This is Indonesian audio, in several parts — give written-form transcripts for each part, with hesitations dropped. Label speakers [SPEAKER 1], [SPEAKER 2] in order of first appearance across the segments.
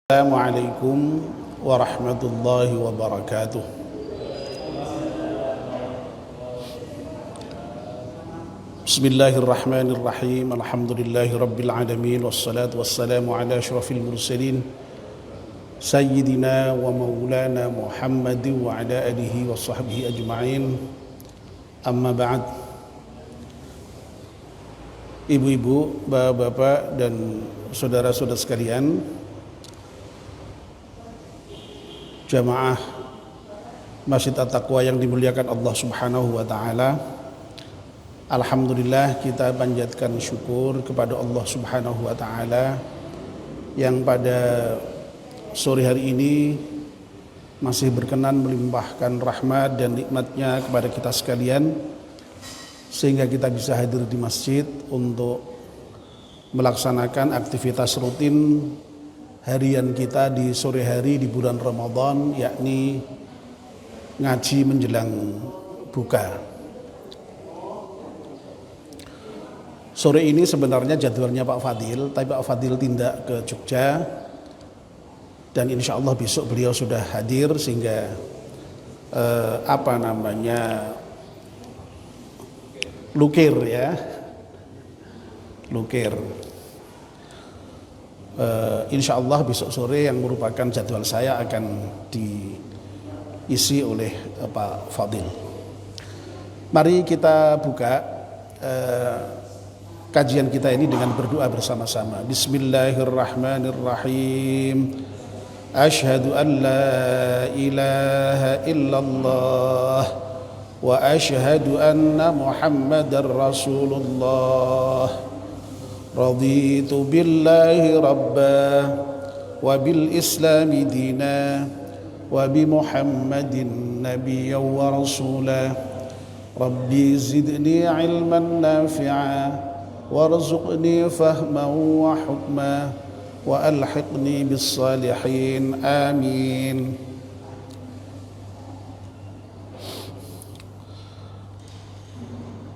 [SPEAKER 1] Assalamualaikum warahmatullahi wabarakatuh. Bismillahirrahmanirrahim. Alhamdulillahi rabbil alamin. Wassalatu wassalamu ala asyrafil mursalin Sayyidina wa maulana Muhammadin wa ala alihi wa sahbihi ajma'in. Amma ba'd. Ibu-ibu, bapak-bapak dan saudara-saudara sekalian, jamaah Masjid At-Taqwa yang dimuliakan Allah Subhanahu wa taala. Alhamdulillah, kita panjatkan syukur kepada Allah Subhanahu wa taala yang pada sore hari ini masih berkenan melimpahkan rahmat dan nikmatnya kepada kita sekalian, sehingga kita bisa hadir di masjid untuk melaksanakan aktivitas rutin harian kita di sore hari di bulan Ramadan, yakni ngaji menjelang buka. Sore ini sebenarnya jadwalnya Pak Fadil, tapi Pak Fadil tindak ke Jogja dan insya Allah besok beliau sudah hadir, sehingga lukir. Insya Allah besok sore yang merupakan jadwal saya akan diisi oleh Pak Fadil. Mari kita buka kajian kita ini dengan berdoa bersama-sama. Bismillahirrahmanirrahim. Asyhadu an la ilaha illallah wa asyhadu anna Muhammadar Rasulullah. Raditu billahi rabba wa bil islami dina wa bi Muhammadin nabiyyan wa rasula. Rabbi zidni ilman nafi'a warzuqni fahman wa hukma wa alhiqni bis salihin. Amin.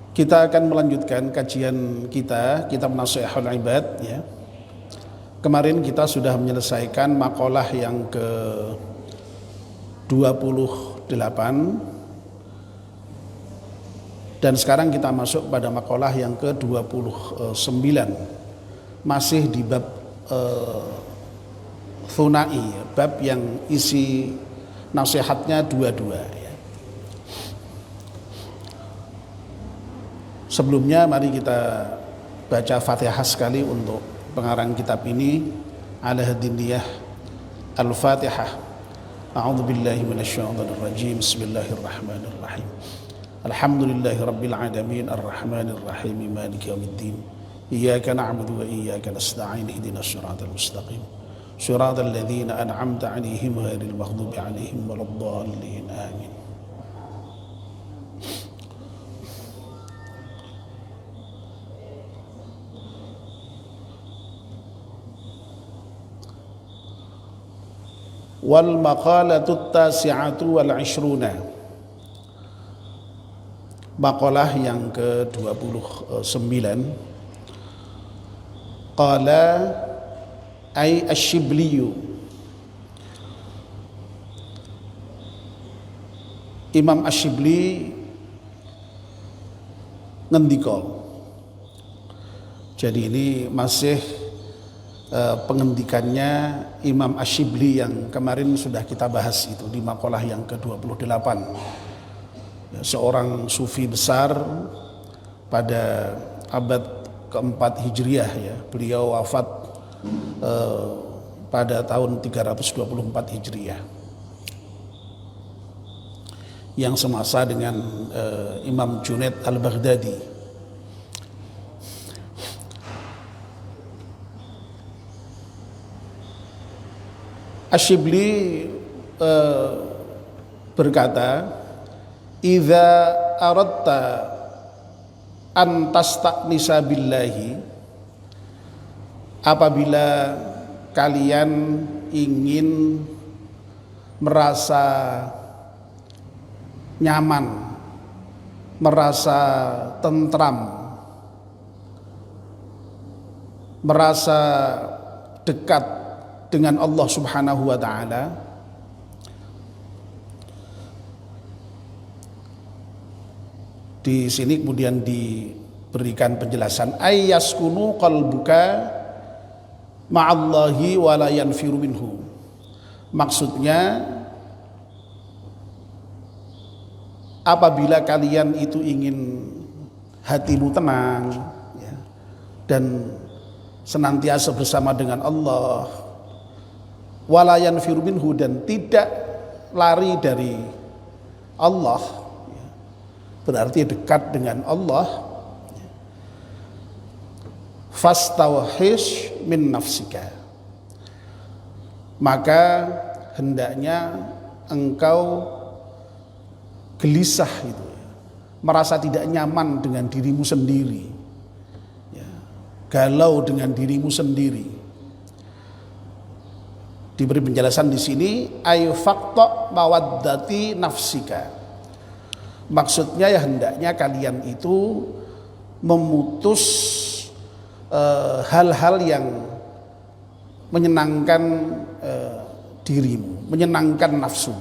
[SPEAKER 1] Kita akan melanjutkan kajian kita, kitab Nashihul Ibad ya. Kemarin kita sudah menyelesaikan makalah yang ke-28 dan sekarang kita masuk pada makalah yang ke-29, masih di bab Thunai, bab yang isi nasihatnya dua-dua ya. Sebelumnya mari kita baca Fatihah sekali untuk pengarang kitab ini. Ala hadiniyah Al-Fatihah. A'udzu billahi minasyaitonir rajim. Bismillahirrahmanirrahim. Alhamdulillahi rabbil alamin arrahmanir rahim maliki yaumiddin. Iyyaka na'budu wa iyyaka nasta'in ihdinas siratal mustaqim. Siratal ladzina an'amta 'alaihim ghairil maghdubi 'alaihim waladdallin. Amin. Wal maqalatut tasi'atu wal 'ishruna. Maqalah yang ke-29. Qala ay asy-Syibliyu. Imam Asy-Syibli ngendika. Jadi ini masih pengendikannya Imam Asy-Syibli yang kemarin sudah kita bahas itu di makalah yang ke-28. Seorang sufi besar pada abad keempat Hijriah ya. Beliau wafat pada tahun 324 Hijriah, yang semasa dengan Imam Junaid Al-Baghdadi. Asy-Syibli berkata, idza aradta an tasta'nisa billahi, apabila kalian ingin merasa nyaman, merasa tentram, merasa dekat dengan Allah Subhanahu wa taala. Di sini kemudian diberikan penjelasan ayyaskunu qalbuka ma'allahi wa la yanfiru minhu. Maksudnya apabila kalian itu ingin hatimu tenang ya, dan senantiasa bersama dengan Allah, wala yanfiru minhu, dan tidak lari dari Allah ya, berarti dekat dengan Allah, fastawhish min nafsika, maka hendaknya engkau gelisah itu, merasa tidak nyaman dengan dirimu sendiri, ya, galau dengan dirimu sendiri. Diberi penjelasan di sini ayu fakta mawaddati nafsika. Maksudnya ya hendaknya kalian itu memutus hal-hal yang menyenangkan dirimu, menyenangkan nafsu.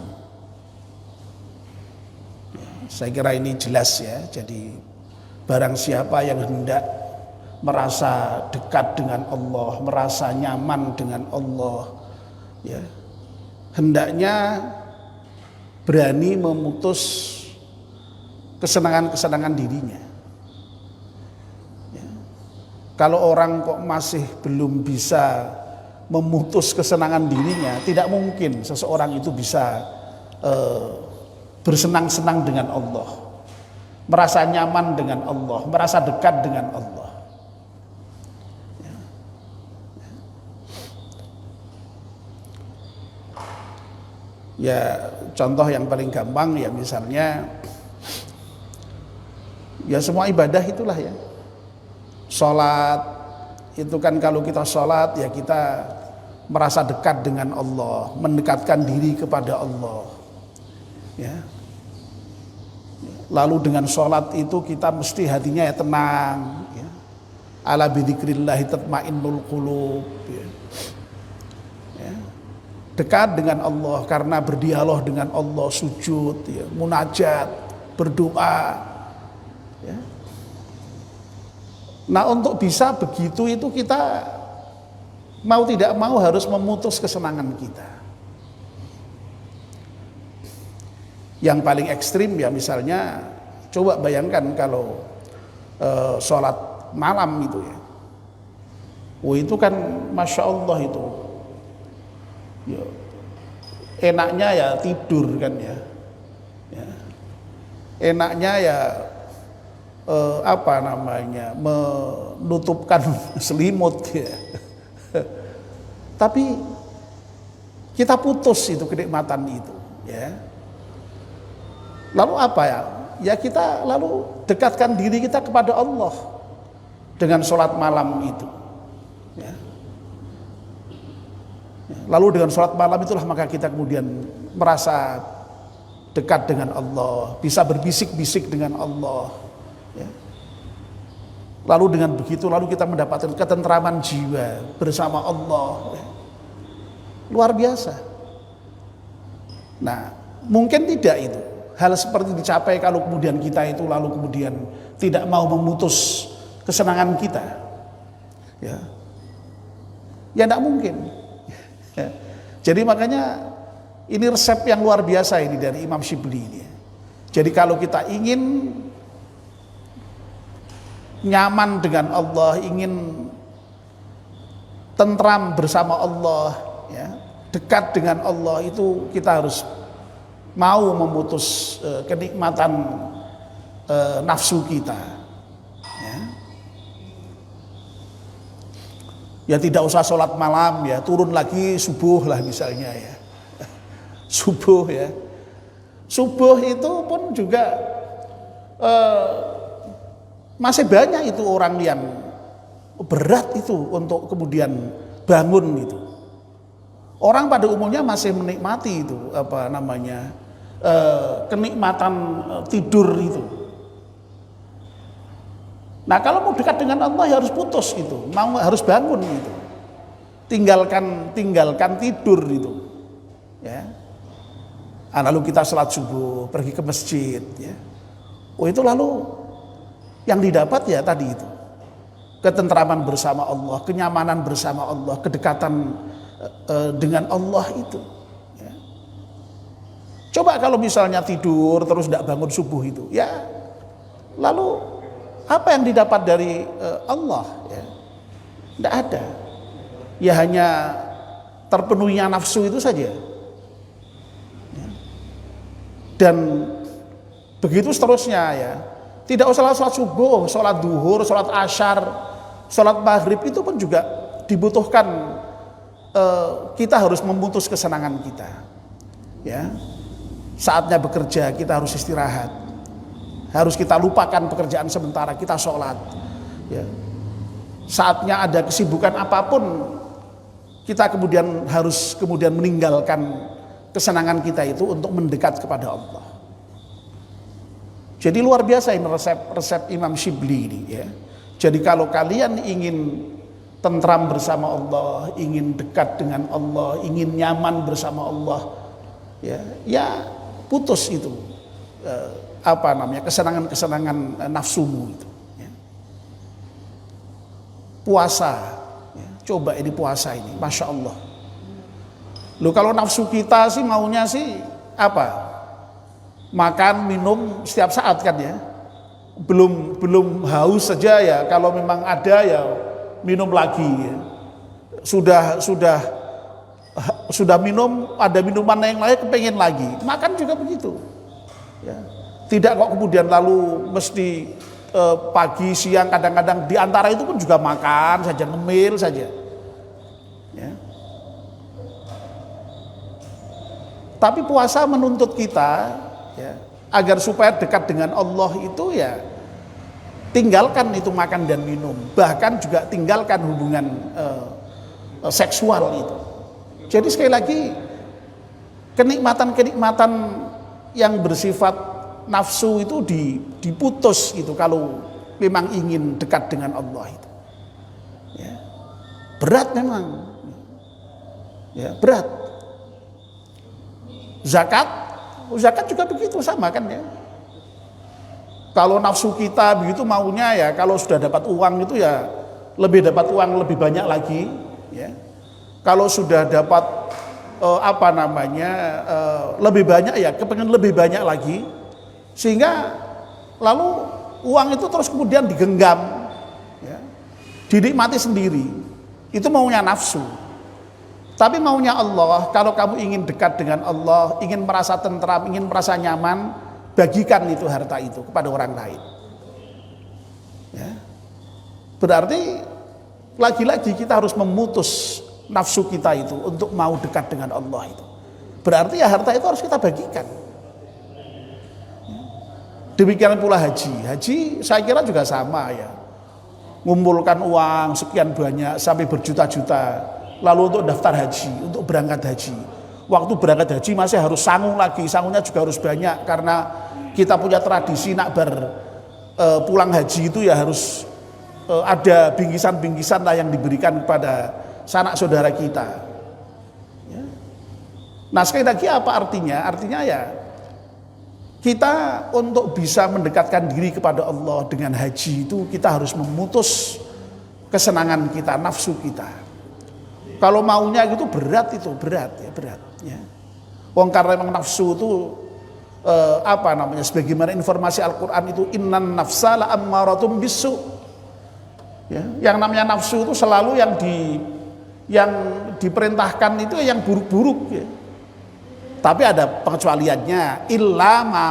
[SPEAKER 1] Saya kira ini jelas ya. Jadi barang siapa yang hendak merasa dekat dengan Allah, merasa nyaman dengan Allah ya, hendaknya berani memutus kesenangan-kesenangan dirinya ya. Kalau orang kok masih belum bisa memutus kesenangan dirinya, tidak mungkin seseorang itu bisa bersenang-senang dengan Allah, merasa nyaman dengan Allah, merasa dekat dengan Allah. Ya, contoh yang paling gampang ya misalnya, ya semua ibadah itulah ya. Sholat itu kan, kalau kita sholat ya kita merasa dekat dengan Allah, mendekatkan diri kepada Allah. Ya. Lalu dengan sholat itu kita mesti hatinya ya tenang ya. Ala bidzikrillahi tatmainnul qulub ya. Ya. Dekat dengan Allah karena berdialog dengan Allah, sujud ya, munajat, berdoa ya. Nah, untuk bisa begitu itu kita mau tidak mau harus memutus kesenangan kita. Yang paling ekstrim ya misalnya, coba bayangkan kalau sholat malam itu ya, itu kan masya Allah itu ya, enaknya ya tidur kan ya, ya. Enaknya ya apa namanya, menutupkan selimut ya. Tapi kita putus itu kenikmatan itu ya. Lalu apa ya? Ya kita lalu dekatkan diri kita kepada Allah dengan sholat malam itu. Ya. Lalu dengan sholat malam itulah maka kita kemudian merasa dekat dengan Allah, bisa berbisik-bisik dengan Allah. Ya. Lalu dengan begitu lalu kita mendapatkan ketentraman jiwa bersama Allah. Ya. Luar biasa. Nah, mungkin tidak itu. Hal seperti dicapai kalau kemudian kita itu lalu kemudian tidak mau memutus kesenangan kita. Ya. Ya tidak mungkin. Ya. Jadi makanya ini resep yang luar biasa ini dari Imam Syibli ini. Jadi kalau kita ingin nyaman dengan Allah, ingin tentram bersama Allah, ya, dekat dengan Allah, itu kita harus mau memutus kenikmatan nafsu kita. Ya tidak usah sholat malam ya, turun lagi subuh lah misalnya ya. Subuh ya. Subuh itu pun juga masih banyak itu orang yang berat itu untuk kemudian bangun itu. Orang pada umumnya masih menikmati itu apa namanya, kenikmatan tidur itu. Nah kalau mau dekat dengan Allah ya harus putus itu, mau harus bangun itu. tinggalkan tidur itu, ya. Lalu kita sholat subuh, pergi ke masjid, ya. Itu lalu yang didapat ya tadi itu, ketentraman bersama Allah, kenyamanan bersama Allah, kedekatan dengan Allah itu. Ya. Coba kalau misalnya tidur terus tidak bangun subuh itu, ya, lalu apa yang didapat dari Allah? Ya, tidak ada. Ya hanya terpenuhinya nafsu itu saja. Ya. Dan begitu seterusnya ya. Tidak usah sholat subuh, sholat duhur, sholat asyar, sholat maghrib itu pun juga dibutuhkan. Kita harus memutus kesenangan kita. Ya, saatnya bekerja kita harus istirahat. Harus kita lupakan pekerjaan sementara, kita sholat. Ya. Saatnya ada kesibukan apapun, kita harus meninggalkan kesenangan kita itu untuk mendekat kepada Allah. Jadi luar biasa ini resep Imam Shibli ini, ya. Jadi kalau kalian ingin tentram bersama Allah, ingin dekat dengan Allah, ingin nyaman bersama Allah, ya putus itu kesenangan nafsumu itu. Ya. Puasa, ya. Coba ini puasa ini, masya Allah. Loh kalau nafsu kita sih maunya sih apa? Makan, minum setiap saat kan ya. Belum haus saja ya, kalau memang ada ya minum lagi ya. Sudah minum, ada minuman yang lain kepengen lagi. Makan juga begitu. Ya. Tidak kok kemudian lalu mesti pagi, siang, kadang-kadang di antara itu pun juga makan saja, ngemil saja. Ya. Tapi puasa menuntut kita, ya, agar supaya dekat dengan Allah itu ya tinggalkan itu makan dan minum, bahkan juga tinggalkan hubungan seksual itu. Jadi sekali lagi kenikmatan yang bersifat nafsu itu diputus gitu kalau memang ingin dekat dengan Allah itu. Ya. Berat memang, ya berat. Zakat juga begitu sama kan ya. Kalau nafsu kita begitu maunya ya kalau sudah dapat uang itu ya dapat uang lebih banyak lagi ya. Kalau sudah dapat lebih banyak ya kepengen lebih banyak lagi, sehingga lalu uang itu terus kemudian digenggam ya, dinikmati sendiri. Itu maunya nafsu. Tapi maunya Allah, kalau kamu ingin dekat dengan Allah, ingin merasa tentram, ingin merasa nyaman, bagikan itu harta itu kepada orang lain. Ya. Berarti lagi-lagi kita harus memutus nafsu kita itu untuk mau dekat dengan Allah itu. Berarti ya harta itu harus kita bagikan. Demikian pula haji. Haji saya kira juga sama ya. Ngumpulkan uang sekian banyak sampai berjuta-juta. Lalu untuk daftar haji, untuk berangkat haji. Waktu berangkat haji masih harus sangu lagi, sangunya juga harus banyak karena kita punya tradisi pulang haji itu ya harus ada bingkisan-bingkisan lah yang diberikan kepada sanak saudara kita. Ya. Nah sekali lagi apa artinya? Artinya ya kita untuk bisa mendekatkan diri kepada Allah dengan haji itu kita harus memutus kesenangan kita, nafsu kita. Kalau maunya itu berat ya. Wong karena memang nafsu itu sebagaimana informasi Al-Qur'an itu innan nafsa la ammaratum bisu. Ya, yang namanya nafsu itu selalu yang diperintahkan itu yang buruk-buruk ya. Tapi ada pengecualiannya illa ma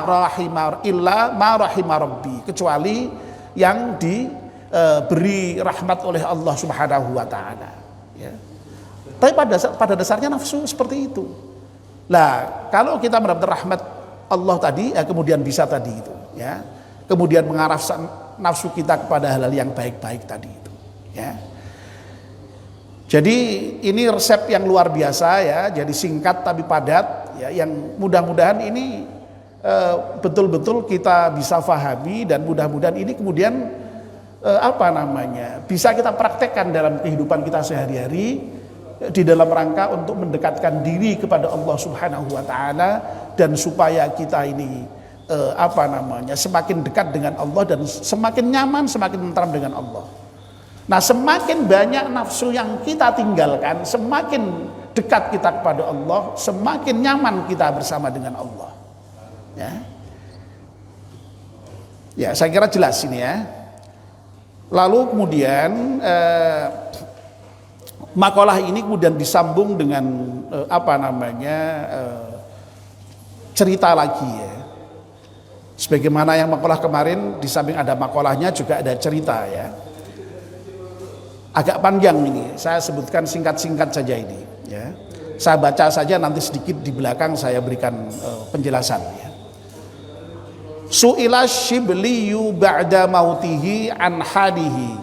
[SPEAKER 1] rahima rabbi, kecuali yang diberi rahmat oleh Allah Subhanahu wa taala ya. Tapi pada dasarnya nafsu seperti itu. Lah, kalau kita mendapat rahmat Allah tadi, ya kemudian bisa tadi itu, ya. Kemudian mengarahkan nafsu kita kepada hal-hal yang baik-baik tadi itu, ya. Jadi ini resep yang luar biasa ya, jadi singkat tapi padat, ya, yang mudah-mudahan ini betul-betul kita bisa fahami dan mudah-mudahan ini kemudian bisa kita praktekkan dalam kehidupan kita sehari-hari. di dalam rangka untuk mendekatkan diri kepada Allah Subhanahu wa taala, dan supaya kita ini semakin dekat dengan Allah dan semakin nyaman, semakin tentram dengan Allah. Nah, semakin banyak nafsu yang kita tinggalkan, semakin dekat kita kepada Allah, semakin nyaman kita bersama dengan Allah. Ya, ya, saya kira jelas ini ya. Lalu kemudian makalah ini kemudian disambung dengan cerita lagi ya. Sebagaimana yang makalah kemarin, di samping ada makalahnya juga ada cerita ya. Agak panjang ini, saya sebutkan singkat-singkat saja ini ya. Saya baca saja, nanti sedikit di belakang saya berikan penjelasan ya. Su'ila Syibliyu ba'da mautihi an halihi.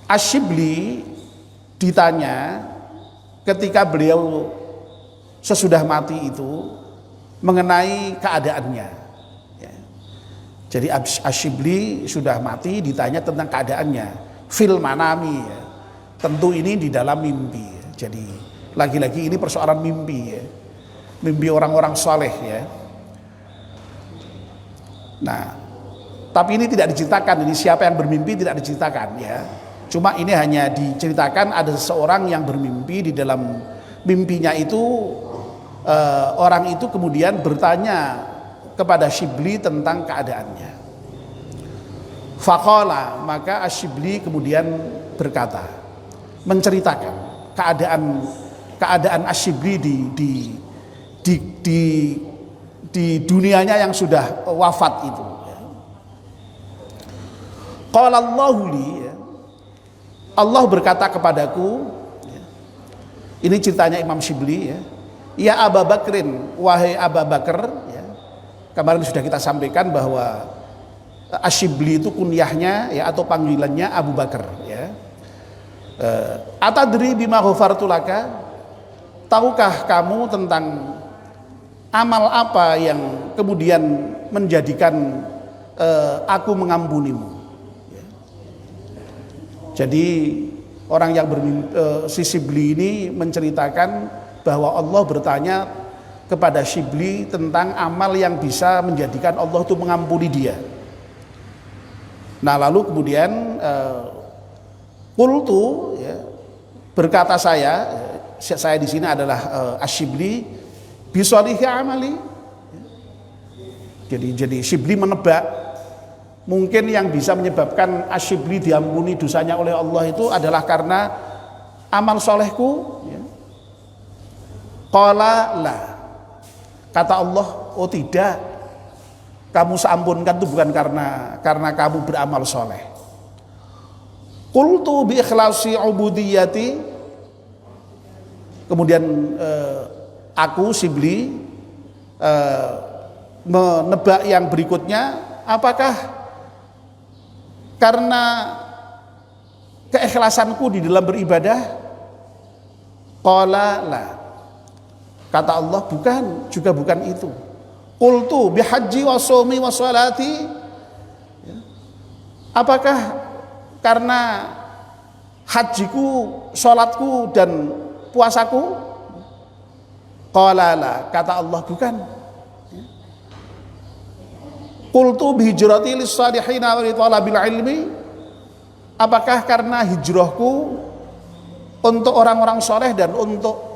[SPEAKER 1] Asyibli ditanya ketika beliau sesudah mati itu mengenai keadaannya. Jadi Asyibli sudah mati, ditanya tentang keadaannya fil manami ya. Tentu ini di dalam mimpi ya. Jadi lagi-lagi ini persoalan mimpi ya. Mimpi orang-orang saleh ya. Nah, tapi ini tidak diceritakan, ini siapa yang bermimpi tidak diceritakan ya. Cuma ini hanya diceritakan ada seseorang yang bermimpi, di dalam mimpinya itu orang itu kemudian bertanya kepada Syibli tentang keadaannya. Faqala, maka Asyibli kemudian berkata, menceritakan keadaan Asyibli di dunianya yang sudah wafat itu. Qala Allahu li, Allah berkata kepadaku, ini ceritanya Imam Syibli ya. Ya Aba Bakrin, wahai Aba Bakar. Kemarin sudah kita sampaikan bahwa Asyibli itu kunyahnya ya, atau panggilannya Abu Bakar ya. Atadri bima ghafartu laka, tahukah kamu tentang amal apa yang kemudian menjadikan aku mengampunimu ya. Jadi orang yang si Syibli ini menceritakan bahwa Allah bertanya kepada Syibli tentang amal yang bisa menjadikan Allah itu mengampuni dia. Nah, lalu kemudian qultu ya, berkata saya di sini adalah Asyibli bisolihi amali. Jadi Syibli menebak mungkin yang bisa menyebabkan Asyibli diampuni dosanya oleh Allah itu adalah karena amal solehku ya. Qala la, kata Allah, oh tidak, kamu seampunkan itu bukan karena kamu beramal soleh. Qultu bi ikhlasi ubudiyati, kemudian aku Syibli menebak yang berikutnya, apakah karena keikhlasanku di dalam beribadah? Qala la, kata Allah, bukan, juga bukan itu. Qultu bihaji wa shaumi wa sholati, apakah karena hajiku, sholatku dan puasaku? Qala la, kata Allah, bukan. Qultu bihijrati lis-salihina wa li talabil ilmi, apakah karena hijrahku untuk orang-orang soleh dan untuk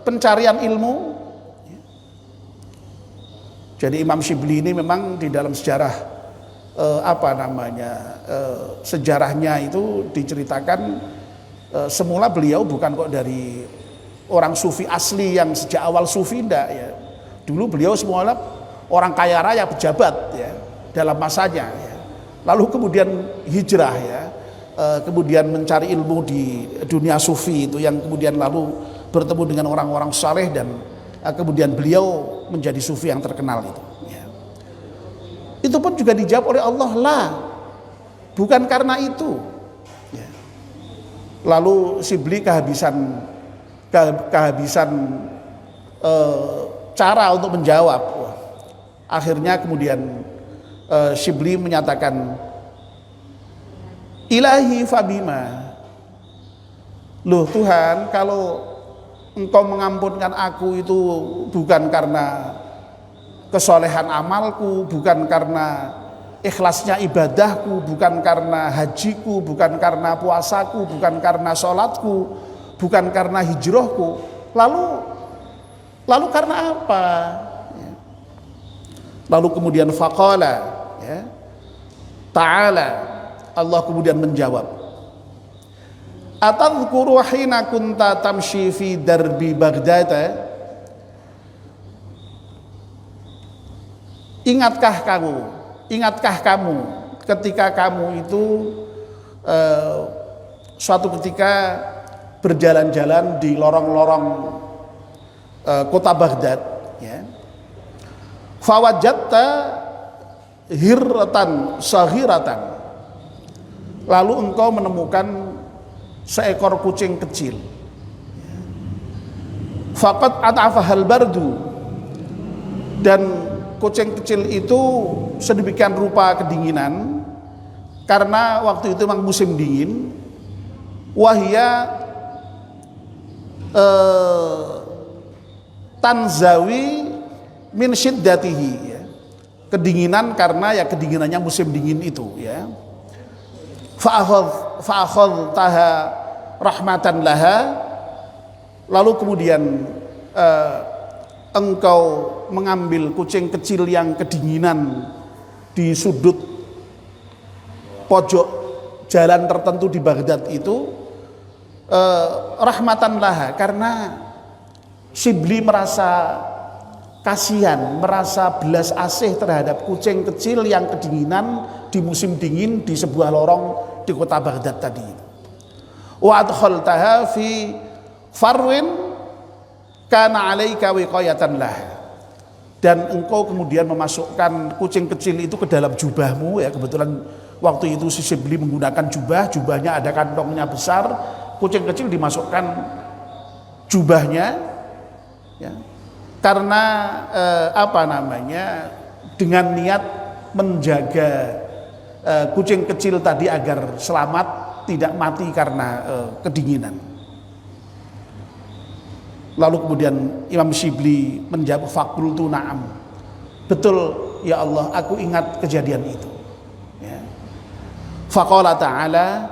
[SPEAKER 1] pencarian ilmu? Jadi Imam Syibli ini memang di dalam sejarah sejarahnya itu diceritakan semula beliau bukan kok dari orang sufi asli yang sejak awal sufi, enggak ya. Dulu beliau semula orang kaya raya, pejabat ya dalam masanya ya. Lalu kemudian hijrah ya, kemudian mencari ilmu di dunia sufi itu, yang kemudian lalu bertemu dengan orang-orang saleh dan kemudian beliau menjadi sufi yang terkenal itu ya. Itu pun juga dijawab oleh Allah, lah, bukan karena itu ya. Lalu Syibli kehabisan cara untuk menjawab. Akhirnya kemudian Syibli menyatakan, Ilahi fabima. Loh Tuhan, kalau Engkau mengampunkan aku itu bukan karena kesolehan amalku, bukan karena ikhlasnya ibadahku, bukan karena hajiku, bukan karena puasaku, bukan karena sholatku, bukan karena hijrahku, lalu karena apa? Lalu kemudian faqala, ya, ta'ala, Allah kemudian menjawab, atadhkuru hina kunta tamshi fi darbi Baghdad. Ingatkah kamu ketika kamu itu suatu ketika berjalan-jalan di lorong-lorong kota Baghdad, ya. Fawajadta hirratan saghiratan. Lalu engkau menemukan seekor kucing kecil. Faqad at'afahal bardu. Dan kucing kecil itu sedemikian rupa kedinginan karena waktu itu memang musim dingin. Wahia tanzawi min syiddatihi, ya. Kedinginan karena ya kedinginannya musim dingin itu, ya. Fa'akhadtaha rahmatan laha. Lalu kemudian engkau mengambil kucing kecil yang kedinginan di sudut pojok jalan tertentu di Baghdad itu, rahmatan laha, karena Shibli merasa kasihan, merasa belas asih terhadap kucing kecil yang kedinginan di musim dingin di sebuah lorong di kota Baghdad tadi. Wa adkhaltaha fi farwin kana 'alaika wiqayatan lah. Dan engkau kemudian memasukkan kucing kecil itu ke dalam jubahmu, ya. Kebetulan waktu itu si Shibli menggunakan jubahnya ada kantongnya besar, kucing kecil dimasukkan jubahnya, ya. Karena dengan niat menjaga kucing kecil tadi agar selamat, tidak mati karena kedinginan. Lalu kemudian Imam Shibli menjawab, faqultu na'am. Betul ya Allah, aku ingat kejadian itu, ya. Faqala ta'ala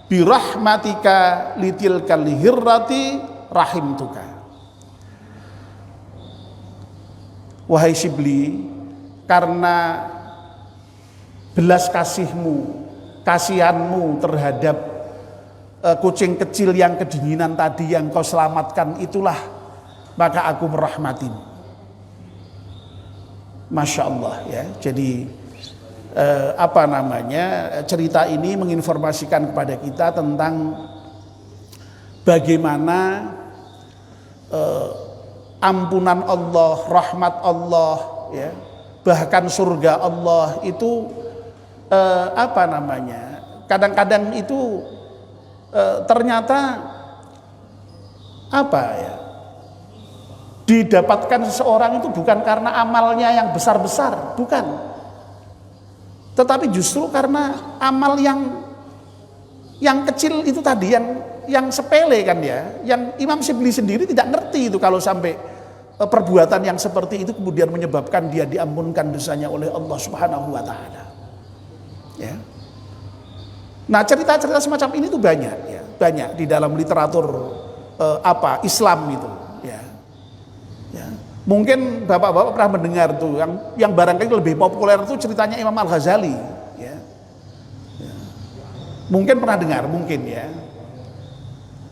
[SPEAKER 1] birahmatika litilkal hirrati rahimtuka. Wahai Shibli, karena belas kasihmu, kasihanmu terhadap kucing kecil yang kedinginan tadi yang kau selamatkan itulah, maka aku merahmatimu. Masya Allah, ya. Jadi cerita ini menginformasikan kepada kita tentang bagaimana ampunan Allah, rahmat Allah, ya, bahkan surga Allah itu kadang-kadang itu ternyata didapatkan seseorang itu bukan karena amalnya yang besar-besar, bukan, tetapi justru karena amal yang kecil itu tadi, yang sepele, kan, ya. Yang Imam Shibli sendiri tidak ngerti itu kalau sampai perbuatan yang seperti itu kemudian menyebabkan dia diampunkan dosanya oleh Allah Subhanahu wa taala, ya. Nah, cerita-cerita semacam ini tuh banyak, ya, banyak di dalam literatur Islam itu, ya. Ya. Mungkin bapak-bapak pernah mendengar tuh yang barangkali lebih populer itu ceritanya Imam Al-Ghazali, ya. Ya. Mungkin pernah dengar, mungkin, ya.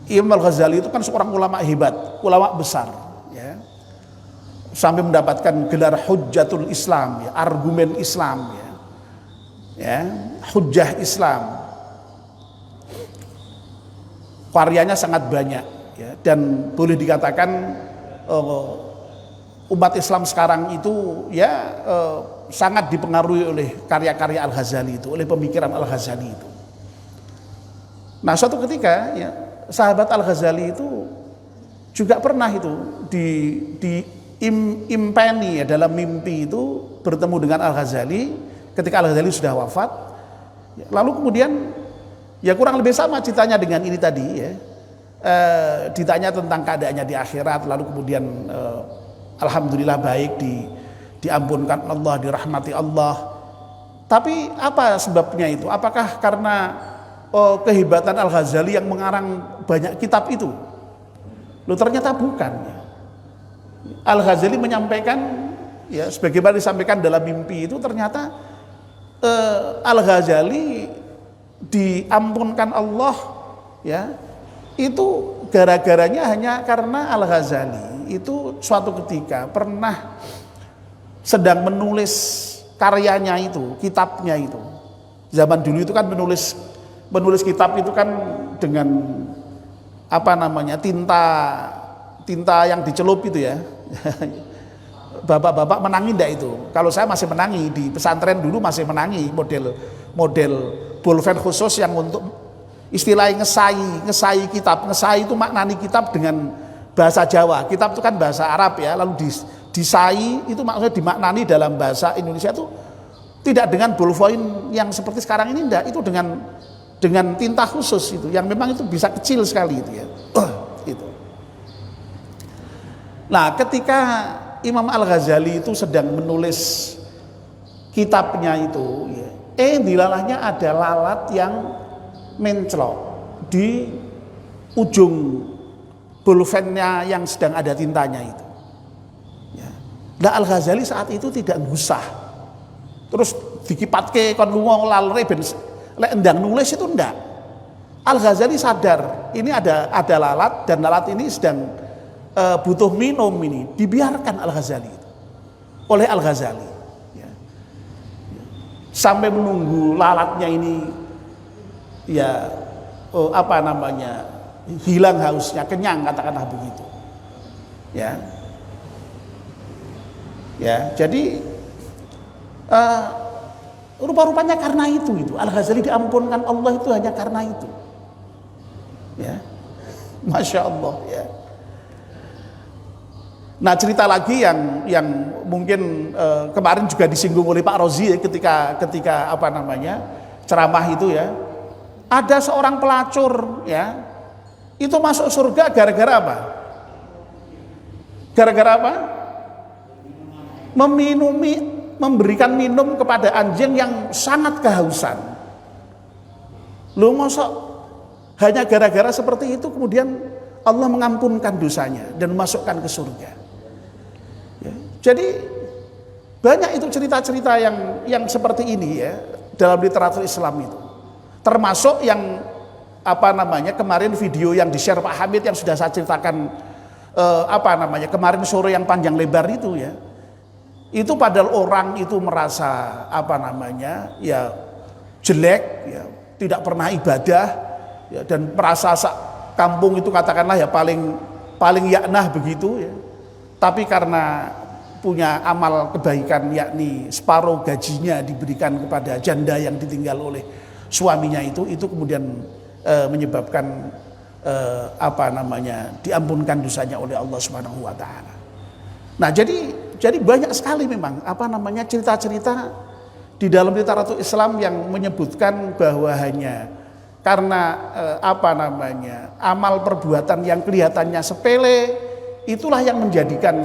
[SPEAKER 1] Imam Al-Ghazali itu kan seorang ulama hebat, ulama besar, ya. Sampai mendapatkan gelar Hujjatul Islam, ya, argumen Islam, ya. Ya, hujjah Islam. Karyanya sangat banyak, ya, dan boleh dikatakan umat Islam sekarang itu, ya, sangat dipengaruhi oleh karya-karya Al-Ghazali itu, oleh pemikiran Al-Ghazali itu. Nah, suatu ketika, ya, sahabat Al-Ghazali itu juga pernah itu impeni, ya, dalam mimpi itu bertemu dengan Al-Ghazali ketika Al-Ghazali sudah wafat. Lalu kemudian Ya kurang lebih sama ceritanya dengan ini tadi ya. Ditanya tentang keadaannya di akhirat, lalu kemudian alhamdulillah baik, diampunkan Allah, dirahmati Allah. Tapi apa sebabnya itu? Apakah karena kehebatan Al-Ghazali yang mengarang banyak kitab itu? Loh, ternyata bukan ya. Al-Ghazali menyampaikan ya sebagaimana disampaikan dalam mimpi itu, ternyata Al-Ghazali diampunkan Allah ya, itu gara-garanya hanya karena Al-Ghazali itu suatu ketika pernah sedang menulis karyanya itu, kitabnya itu. Zaman dulu itu kan menulis kitab itu kan dengan apa namanya, tinta yang dicelup itu ya. Bapak-bapak menangi enggak itu? Kalau saya masih menangi, di pesantren dulu masih menangi model pulpen khusus yang untuk istilahnya ngesai kitab. Ngesai itu maknani kitab dengan bahasa Jawa. Kitab itu kan bahasa Arab ya, lalu disai itu maksudnya dimaknani dalam bahasa Indonesia itu tidak dengan ballpoint yang seperti sekarang ini, enggak, itu dengan tinta khusus itu yang memang itu bisa kecil sekali itu ya. Itu. Nah, ketika Imam Al-Ghazali itu sedang menulis kitabnya itu ya, dilalahnya ada lalat yang menclok di ujung pulpennya yang sedang ada tintanya itu ya. Nah, Al-Ghazali saat itu tidak gusah terus dikipatke kon lunga lalre ben lek endang nulis itu enggak. Al-Ghazali sadar ini ada lalat dan lalat ini sedang butuh minum, ini dibiarkan Al-Ghazali oleh Al-Ghazali ya. Sampai menunggu lalatnya ini ya apa namanya, hilang hausnya, kenyang, katakanlah begitu ya. Ya, jadi rupa-rupanya karena itu Al-Ghazali diampunkan Allah itu hanya karena itu ya. Masya Allah ya. Nah, cerita lagi yang mungkin kemarin juga disinggung oleh Pak Rozi ya, ketika apa namanya ceramah itu ya, ada seorang pelacur ya, itu masuk surga gara-gara apa? Gara-gara apa? Memberikan minum kepada anjing yang sangat kehausan. Lu mosok hanya gara-gara seperti itu kemudian Allah mengampunkan dosanya dan memasukkan ke surga. Ya, jadi banyak itu cerita-cerita yang seperti ini ya dalam literatur Islam itu. Termasuk yang apa namanya kemarin video yang di-share Pak Hamid yang sudah saya ceritakan apa namanya kemarin sore yang panjang lebar itu ya. Itu padahal orang itu merasa apa namanya ya jelek ya, tidak pernah ibadah ya, dan merasa kampung itu katakanlah ya paling yaknah begitu ya. Tapi karena punya amal kebaikan yakni separuh gajinya diberikan kepada janda yang ditinggal oleh suaminya itu kemudian menyebabkan apa namanya diampunkan dosanya oleh Allah Subhanahu wa taala. Nah, jadi banyak sekali memang apa namanya cerita-cerita di dalam literatur Islam yang menyebutkan bahwa hanya karena apa namanya amal perbuatan yang kelihatannya sepele itulah yang menjadikan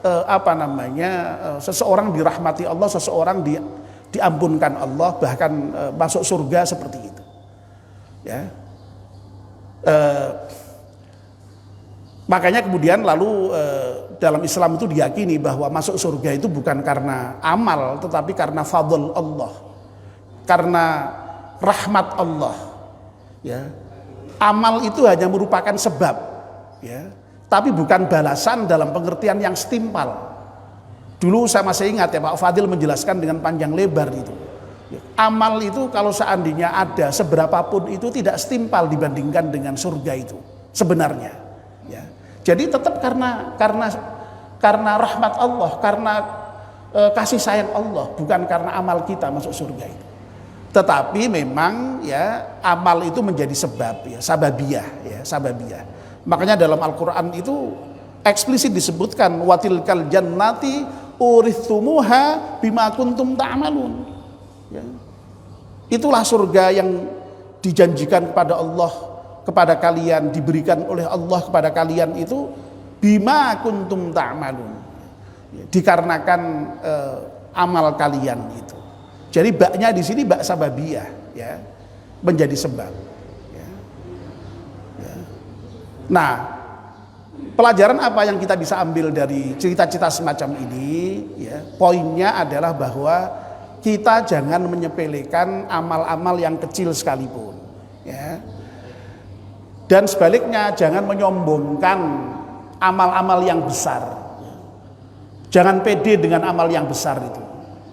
[SPEAKER 1] apa namanya seseorang dirahmati Allah, seseorang diampunkan Allah, bahkan masuk surga seperti itu ya. Makanya kemudian lalu dalam Islam itu diyakini bahwa masuk surga itu bukan karena amal tetapi karena fadl Allah, karena rahmat Allah ya. Amal itu hanya merupakan sebab ya, tapi bukan balasan dalam pengertian yang setimpal. Dulu saya masih ingat ya Pak Fadil menjelaskan dengan panjang lebar itu. Amal itu kalau seandainya ada seberapapun itu tidak setimpal dibandingkan dengan surga itu sebenarnya. Ya. Jadi tetap karena rahmat Allah, karena kasih sayang Allah, bukan karena amal kita masuk surga itu. Tetapi memang ya amal itu menjadi sebab ya, sababiyah. Makanya dalam Al-Qur'an itu eksplisit disebutkan watilkal jannati urithumuha bima kuntum ta'malun. Ya. Itulah surga yang dijanjikan kepada Allah kepada kalian, diberikan oleh Allah kepada kalian itu bima kuntum ta'malun, dikarenakan amal kalian itu. Jadi baknya di sini bak sababiyah, ya, menjadi sebab. Ya. Ya. Nah, pelajaran apa yang kita bisa ambil dari cerita-cerita semacam ini? Ya, poinnya adalah bahwa kita jangan menyepelekan amal-amal yang kecil sekalipun. Ya. Dan sebaliknya jangan menyombongkan amal-amal yang besar. Jangan pede dengan amal yang besar itu.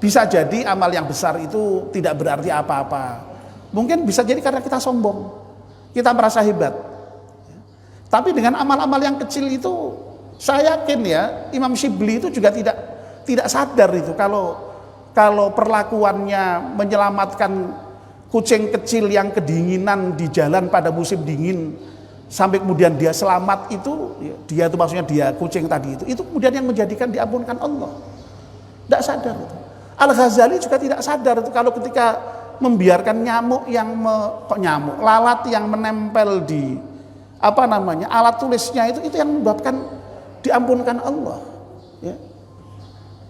[SPEAKER 1] Bisa jadi amal yang besar itu tidak berarti apa-apa. Mungkin bisa jadi karena kita sombong, kita merasa hebat. Tapi dengan amal-amal yang kecil itu, saya yakin ya, Imam Syibli itu juga tidak sadar itu kalau perlakuannya menyelamatkan kucing kecil yang kedinginan di jalan pada musim dingin sampai kemudian dia selamat itu, dia itu maksudnya dia kucing tadi itu kemudian yang menjadikan diampunkan Allah. Tidak sadar itu. Al-Ghazali juga tidak sadar itu kalau ketika membiarkan lalat yang menempel di alat tulisnya itu yang menyebabkan diampunkan Allah. Ya.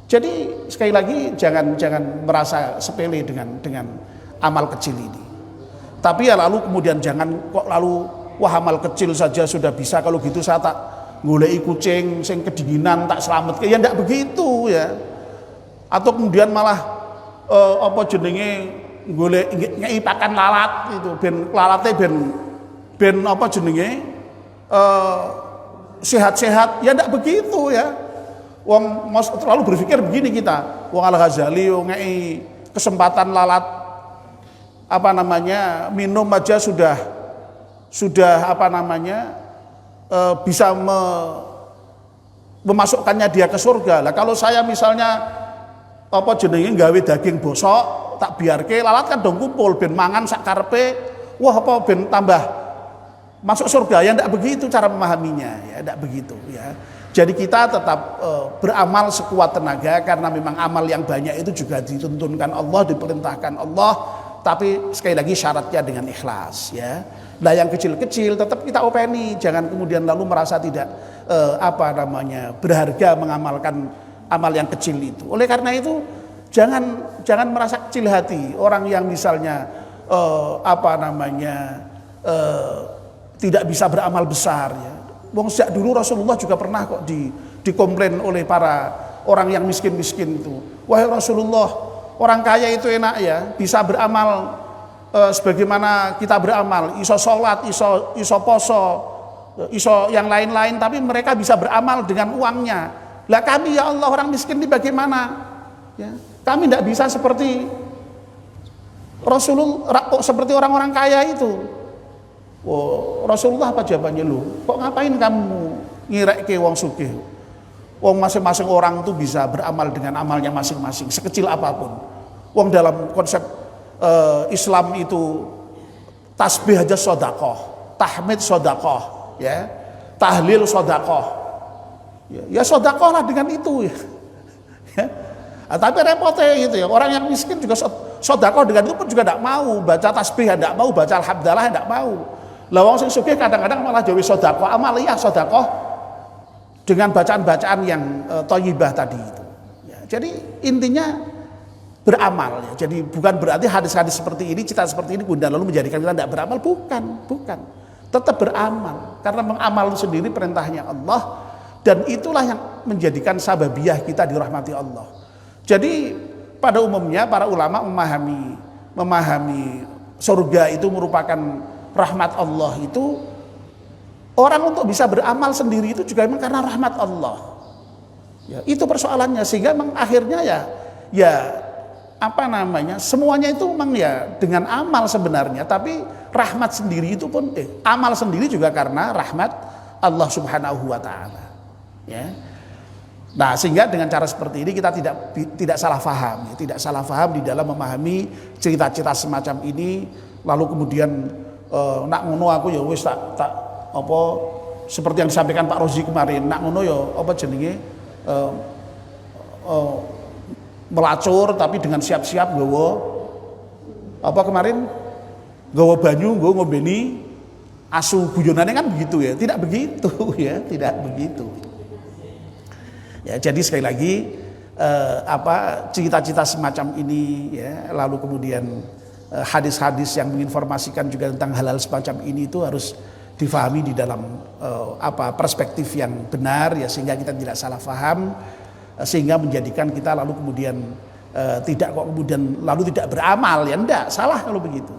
[SPEAKER 1] Jadi sekali lagi jangan merasa sepele dengan amal kecil ini. Tapi ya lalu kemudian jangan kok lalu wah amal kecil saja sudah bisa, kalau gitu saya tak goleki kucing sing kedinginan tak selamat. Ya ndak begitu ya. Atau kemudian malah golek ngei pakan lalat itu ben lalate ben sehat-sehat. Ya ndak begitu ya. Wong terlalu berpikir begini kita. Wong Al-Ghazali ngei kesempatan lalat minum aja sudah bisa memasukkannya dia ke surga. Lah kalau saya misalnya gawe daging bosok tak biarke lalat kan dong kumpul ben mangan sak karepe, wah ben tambah masuk surga. Ya ndak begitu cara memahaminya, ya ndak begitu ya. Jadi kita tetap beramal sekuat tenaga karena memang amal yang banyak itu juga dituntunkan Allah, diperintahkan Allah. Tapi sekali lagi syaratnya dengan ikhlas ya. Nah yang kecil-kecil tetap kita openi, jangan kemudian lalu merasa tidak berharga mengamalkan amal yang kecil itu. Oleh karena itu jangan merasa kecil hati orang yang misalnya tidak bisa beramal besar ya. Wong sejak dulu Rasulullah juga pernah kok dikomplain oleh para orang yang miskin-miskin itu. Wahai Rasulullah, orang kaya itu enak ya, bisa beramal sebagaimana kita beramal, iso sholat, iso poso, iso yang lain-lain, tapi mereka bisa beramal dengan uangnya. Lah kami ya Allah orang miskin ini bagaimana? Ya, kami tidak bisa seperti Rasulullah, seperti orang-orang kaya itu. Oh, Rasulullah apa jawabannya lu? Kok ngapain kamu ngireke wong sugih? Wong masing-masing orang itu bisa beramal dengan amalnya masing-masing, sekecil apapun. Wong dalam konsep Islam itu tasbih aja sedekah, tahmid sedekah, ya, tahlil sedekah. Ya sedekah lah dengan itu ya. Nah, tapi repotnya gitu ya, orang yang miskin juga sedekah dengan itu pun juga tidak mau, baca tasbih tidak mau, baca alhamdulillah tidak mau. Lah wong sing sugih kadang-kadang malah jawi sedekah, amaliyah sedekah dengan bacaan-bacaan yang thayyibah tadi itu. Ya, jadi intinya beramal ya. Jadi bukan berarti hadis-hadis seperti ini, cerita seperti ini kemudian lalu menjadikan kita tidak beramal, bukan. Tetap beramal karena mengamal sendiri perintahnya Allah dan itulah yang menjadikan sababiyah kita dirahmati Allah. Jadi pada umumnya para ulama memahami surga itu merupakan rahmat Allah itu. Orang untuk bisa beramal sendiri itu juga memang karena rahmat Allah. Ya, itu persoalannya sehingga memang akhirnya semuanya itu memang ya dengan amal sebenarnya, tapi rahmat sendiri itu pun amal sendiri juga karena rahmat Allah Subhanahu wa taala. Ya. Nah, sehingga dengan cara seperti ini kita tidak salah paham, ya, tidak salah paham di dalam memahami cerita-cerita semacam ini lalu kemudian nak ngono aku ya wis tak seperti yang disampaikan Pak Rozi kemarin, nak ngono ya melacur tapi dengan siap-siap gowo kemarin Nggawa banyu nggo ngombeni asu guyonane kan begitu ya. Tidak begitu ya, tidak begitu. Ya, jadi sekali lagi cita-cita semacam ini ya, lalu kemudian hadis-hadis yang menginformasikan juga tentang hal-hal semacam ini itu harus difahami di dalam perspektif yang benar ya, sehingga kita tidak salah paham, sehingga menjadikan kita lalu kemudian tidak beramal ya, enggak salah kalau begitu.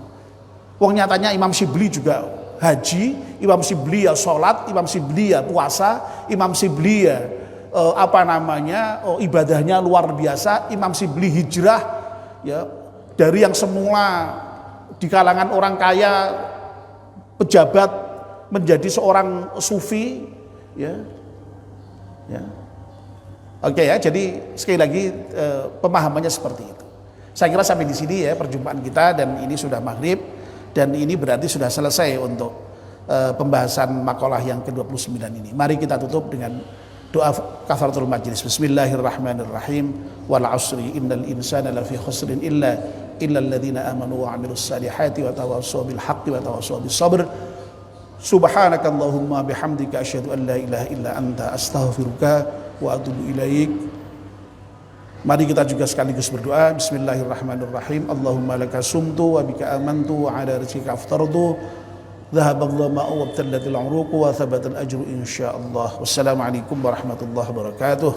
[SPEAKER 1] Wong nyatanya Imam Syibli juga haji, Imam Syibli ya sholat, Imam Syibli ya puasa, Imam Syibli ya ibadahnya luar biasa, Imam Syibli hijrah ya dari yang semula di kalangan orang kaya pejabat menjadi seorang sufi ya. Oke ya, jadi sekali lagi pemahamannya seperti itu. Saya kira sampai di sini ya perjumpaan kita, dan ini sudah maghrib, dan ini berarti sudah selesai untuk pembahasan makalah yang ke-29 ini. Mari kita tutup dengan doa kafaratul majlis. Bismillahirrahmanirrahim. Wal 'asri innal insana lafi khusrin illa alladziina aamanu wa 'amilus salihati wa tawassaw bil haqqi wa tawassaw bis sabr. Subhanakallahumma bihamdika asyhadu an la ilaha illa anta astaghfiruka wa atubu ilaik. Mari kita juga sekaligus berdoa. Bismillahirrahmanirrahim. Allahumma laka sumtu wa bika amantu wa ala rizqika aftartu. Dhahaballahu ma'u wa btallatil 'uruqu wa thabatal ajru insyaallah. Wassalamualaikum warahmatullahi wabarakatuh.